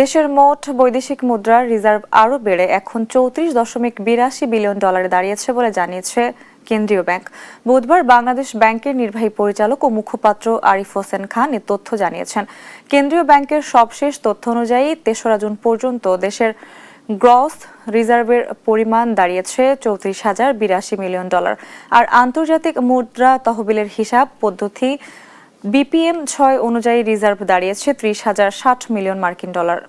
দেশের মোট বৈদেশিক মুদ্রার রিজার্ভ আরও বেড়ে এখন 34.82 বিলিয়ন ডলারে দাঁড়িয়েছে বলে জানিয়েছে কেন্দ্রীয় ব্যাংক। বুধবার বাংলাদেশ ব্যাংকের নির্বাহী পরিচালক ও মুখপাত্র আরিফ হোসেন খান এ তথ্য জানিয়েছেন। কেন্দ্রীয় ব্যাংকের সবশেষ তথ্য অনুযায়ী ৩রা জুন পর্যন্ত দেশের গ্রস রিজার্ভের পরিমাণ দাঁড়িয়েছে 34,082 মিলিয়ন ডলার। আর আন্তর্জাতিক মুদ্রা তহবিলের হিসাব পদ্ধতি BPM 6 অনুযায়ী রিজার্ভ দাঁড়িয়েছে 30,060 মিলিয়ন মার্কিন ডলার।